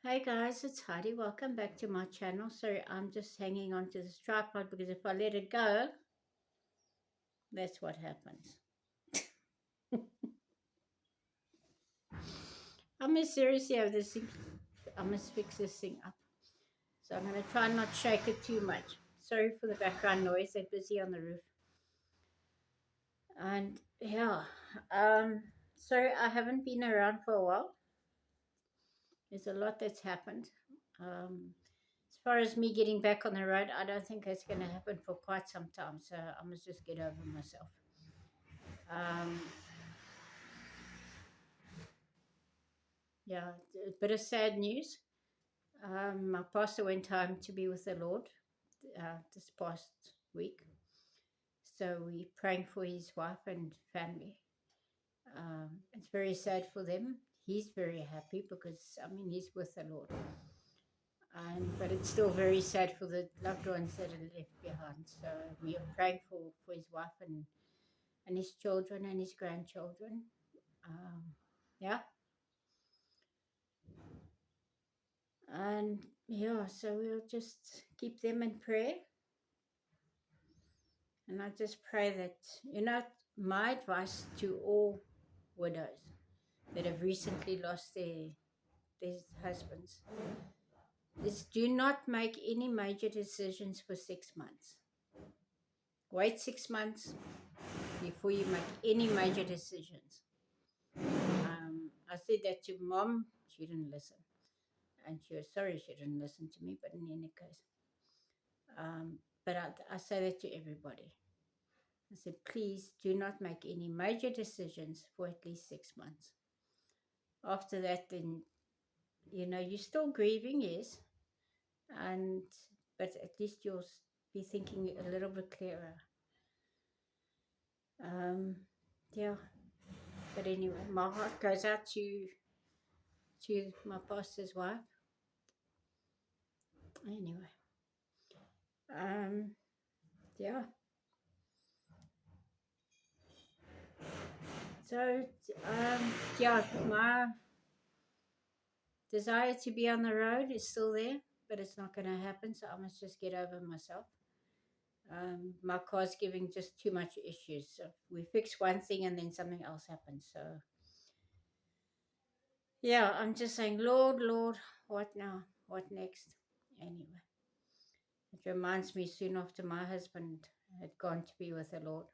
Hey guys, it's Heidi. Welcome back to my channel. Sorry, I'm just hanging on to this tripod because if I let it go, that's what happens. I must seriously have this thing. I must fix this thing up. So I'm going to try and not shake it too much. Sorry for the background noise. They're busy on the roof. And yeah, um, sorry I haven't been around for a while. There's a lot that's happened. As far as me getting back on the road, I don't think it's going to happen for quite some time. So I must just get over myself. Um, yeah, a bit of sad news. My pastor went home to be with the Lord this past week. So we're praying for his wife and family. It's very sad for them. He's very happy because, I mean, he's with the Lord. But it's still very sad for the loved ones that are left behind. So we are praying for his wife and his children and his grandchildren. Um, yeah. And yeah, so we'll just keep them in prayer. And I just pray that, my advice to all widows that have recently lost their husbands is do not make any major decisions for 6 months. Wait 6 months before you make any major decisions. I said that to mom, she didn't listen. And she was sorry she didn't listen to me, but in any case. But I say that to everybody. I said, please do not make any major decisions for at least 6 months. After that, then, you're still grieving, yes, and but at least you'll be thinking a little bit clearer. Um, yeah, but anyway, my heart goes out to my pastor's wife. Anyway, um, yeah. So, yeah, my desire to be on the road is still there, but it's not going to happen. So I must just get over myself. My car's giving just too much issues. So we fix one thing and then something else happens. So yeah, I'm just saying, Lord, Lord, what now? What next? Anyway, it reminds me soon after my husband had gone to be with the Lord.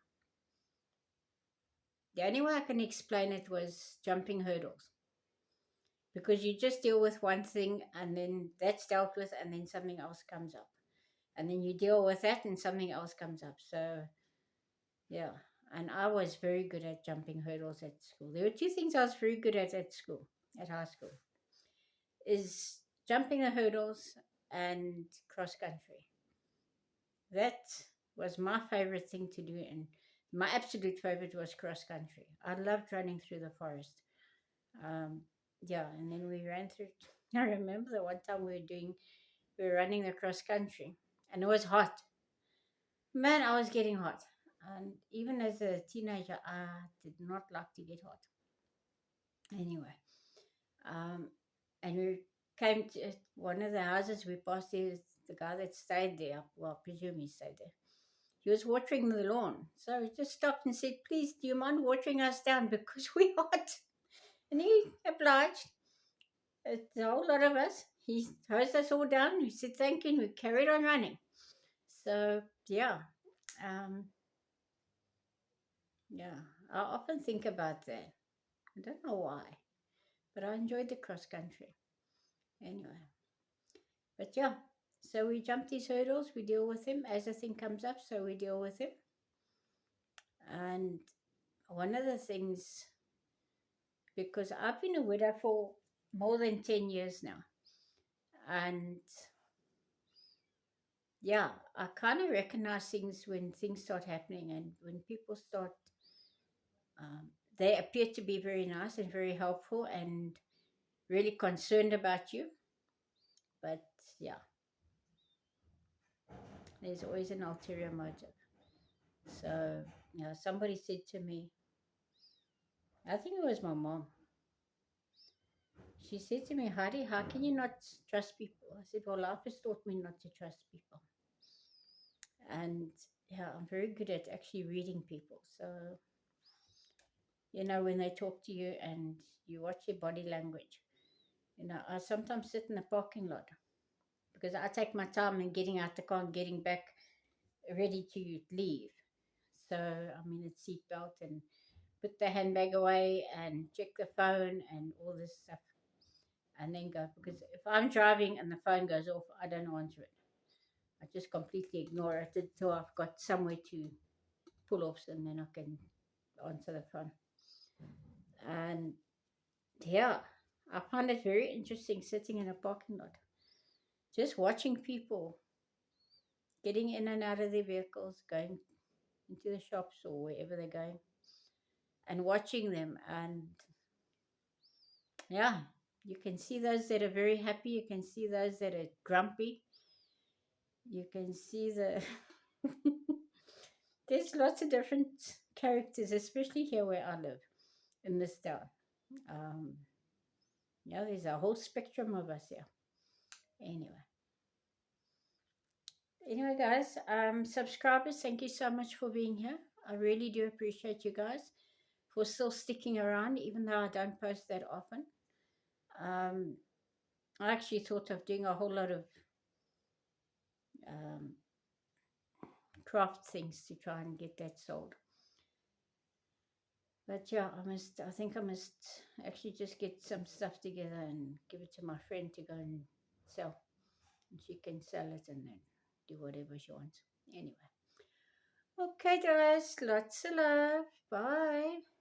The only way I can explain it was jumping hurdles. Because you just deal with one thing and then that's dealt with and then something else comes up. And then you deal with that and something else comes up. So yeah, and I was very good at jumping hurdles at school. There were two things I was very good at school, at high school, is jumping the hurdles and cross country. That was my favorite thing to do, and my absolute favorite was cross country. I loved running through the forest. Um, yeah, and then we ran through. I remember the one time we were running the cross country, and it was hot. Man, I was getting hot. And even as a teenager, I did not like to get hot. Anyway, um, and we came to one of the houses we passed. There, the guy that stayed there, well, I presume he stayed there. He was watering the lawn. So he just stopped and said, please, do you mind watering us down because we're hot? And he obliged. It's a whole lot of us. He hosed us all down. We said thank you and we carried on running. So, yeah. Um, Yeah, I often think about that. I don't know why, but I enjoyed the cross country anyway. But yeah, so we jump these hurdles, we deal with them as the thing comes up, so we deal with it. And one of the things, because I've been a widow for more than 10 years now, and yeah, I kind of recognize things when things start happening and when people start, um, they appear to be very nice and very helpful and really concerned about you. But yeah, there's always an ulterior motive. So, somebody said to me, I think it was my mom. she said to me, Heidi, how can you not trust people? I said, well, life has taught me not to trust people. And yeah, I'm very good at actually reading people. So, when they talk to you and you watch their body language, I sometimes sit in the parking lot because I take my time in getting out the car and getting back ready to leave. So I'm in a seatbelt and put the handbag away and check the phone and all this stuff and then go. Because if I'm driving and the phone goes off, I don't answer it. I just completely ignore it until I've got somewhere to pull off and then I can answer the phone. And yeah, I find it very interesting sitting in a parking lot, just watching people getting in and out of their vehicles, going into the shops or wherever they're going, and watching them. And yeah, you can see those that are very happy, you can see those that are grumpy, you can see there's lots of different characters, especially here where I live in this town. Um, yeah, there's a whole spectrum of us here. Anyway, guys, subscribers, thank you so much for being here. I really do appreciate you guys for still sticking around, even though I don't post that often. Um, I actually thought of doing a whole lot of um, craft things to try and get that sold. But yeah, I think I must actually just get some stuff together and give it to my friend to go and sell. And she can sell it and then do whatever she wants. Anyway. Okay, guys, lots of love. Bye.